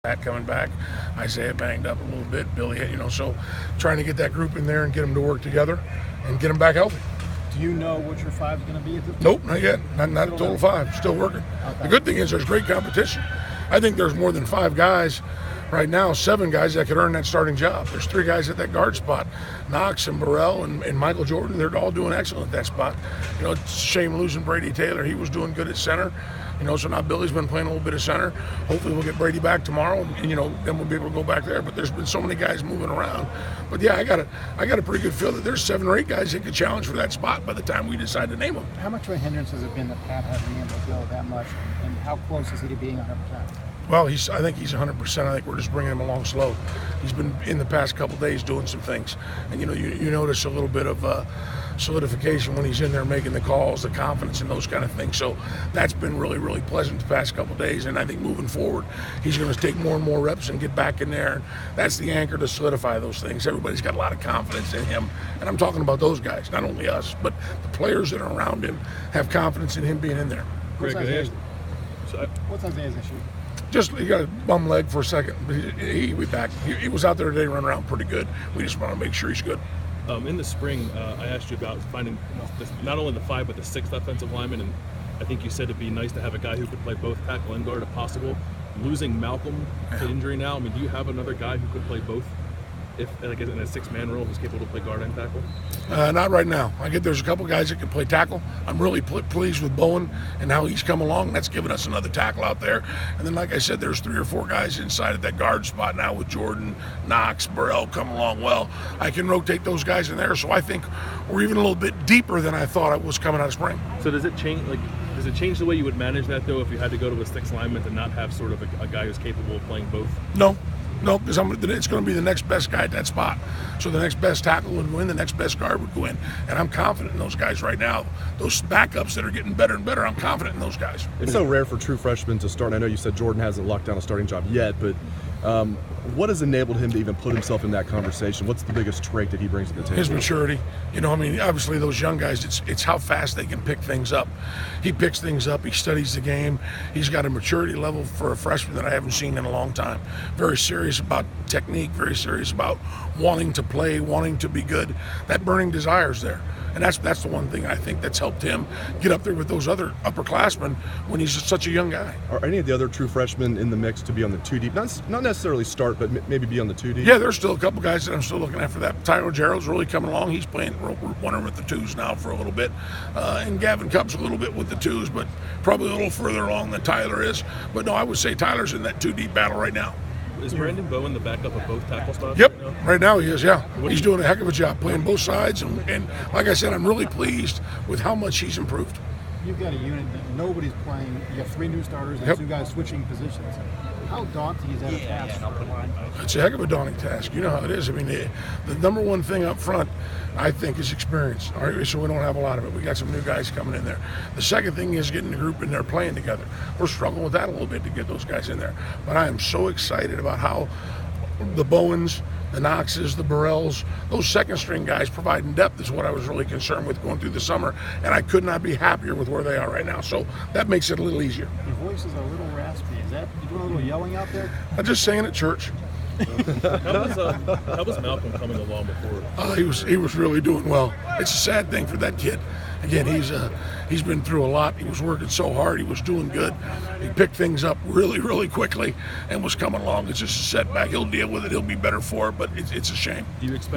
Matt coming back, Isaiah banged up a little bit, Billy, so trying to get that group in there and get them to work together and get them back healthy. Do you know what your five is going to be at this point? Nope, not yet. Not a total five. Still working. Okay. The good thing is there's great competition. I think there's more than 5 guys right now, 7 guys that could earn that starting job. There's 3 guys at that guard spot. Knox and Burrell and Michael Jordan, they're all doing excellent at that spot. It's a shame losing Brady Taylor. He was doing good at center. So now Billy's been playing a little bit of center. Hopefully we'll get Brady back tomorrow, and then we'll be able to go back there. But there's been so many guys moving around. But yeah, I got a pretty good feel that there's 7 or 8 guys that could challenge for that spot by the time we decide to name them. How much of a hindrance has it been that Pat hasn't been able to go that much, and how close is he to being 100%? Well, I think he's 100%. I think we're just bringing him along slow. He's been in the past couple days doing some things, and you notice a little bit of solidification when he's in there making the calls, the confidence, and those kind of things. So that's been really, really pleasant the past couple days. And I think moving forward, he's going to take more and more reps and get back in there. And that's the anchor to solidify those things. Everybody's got a lot of confidence in him, and I'm talking about those guys, not only us, but the players that are around him have confidence in him being in there. What's Isaiah's issue? Just he got a bum leg for a second, but he'll be back. He was out there today running around pretty good. We just want to make sure he's good. In the spring, I asked you about finding not only the 5 but the 6th offensive lineman, and I think you said it'd be nice to have a guy who could play both tackle and guard if possible. Losing Malcolm to injury now, do you have another guy who could play both? If in a 6-man role, who's capable to play guard and tackle? Not right now. There's a couple guys that can play tackle. I'm really pleased with Bowen and how he's come along. That's given us another tackle out there. And then, like I said, there's 3 or 4 guys inside of that guard spot now with Jordan, Knox, Burrell come along well. I can rotate those guys in there, so I think we're even a little bit deeper than I thought it was coming out of spring. So does it change? Does it change the way you would manage that though, if you had to go to a 6th lineman to not have sort of a guy who's capable of playing both? No, because it's going to be the next best guy at that spot. So the next best tackle would win, the next best guard would go in. And I'm confident in those guys right now. Those backups that are getting better and better, I'm confident in those guys. It's so rare for true freshmen to start. I know you said Jordan hasn't locked down a starting job yet, but what has enabled him to even put himself in that conversation? What's the biggest trait that he brings to the table? His maturity. Obviously those young guys, it's how fast they can pick things up. He picks things up. He studies the game. He's got a maturity level for a freshman that I haven't seen in a long time. Very serious about technique, very serious about wanting to play, wanting to be good. That burning desire is there. And that's the one thing I think that's helped him get up there with those other upperclassmen when he's such a young guy. Are any of the other true freshmen in the mix to be on the 2 deep? Not necessarily start, but maybe be on the 2 deep? Yeah, there's still a couple guys that I'm still looking at for that. Tyler Gerald's really coming along. He's playing one with the 2s now for a little bit. And Gavin Cupp's a little bit with the 2s, but probably a little further along than Tyler is. But no, I would say Tyler's in that 2 deep battle right now. Is Brandon Bowen the backup of both tackle spots? Yep, right now he is, yeah. He's doing a heck of a job playing both sides, and like I said, I'm really pleased with how much he's improved. You've got a unit that nobody's playing. You have 3 new starters and 2 guys switching positions. How daunting is that a task for a linebacker? It's a heck of a daunting task. You know how it is. The number one thing up front, I think, is experience. All right, so we don't have a lot of it. We got some new guys coming in there. The second thing is getting the group in there playing together. We're struggling with that a little bit to get those guys in there. But I am so excited about how the Bowens, the Knoxes, the Burrells, those second-string guys providing depth is what I was really concerned with going through the summer, and I could not be happier with where they are right now. So that makes it a little easier. Your voice is a little raspy. Is that you doing a little yelling out there? I'm just saying at church. How was Malcolm coming along before? He was really doing well. It's a sad thing for that kid. Again, he's been through a lot. He was working so hard. He was doing good. He picked things up really, really quickly and was coming along. It's just a setback. He'll deal with it. He'll be better for it, but it's a shame. Do you expect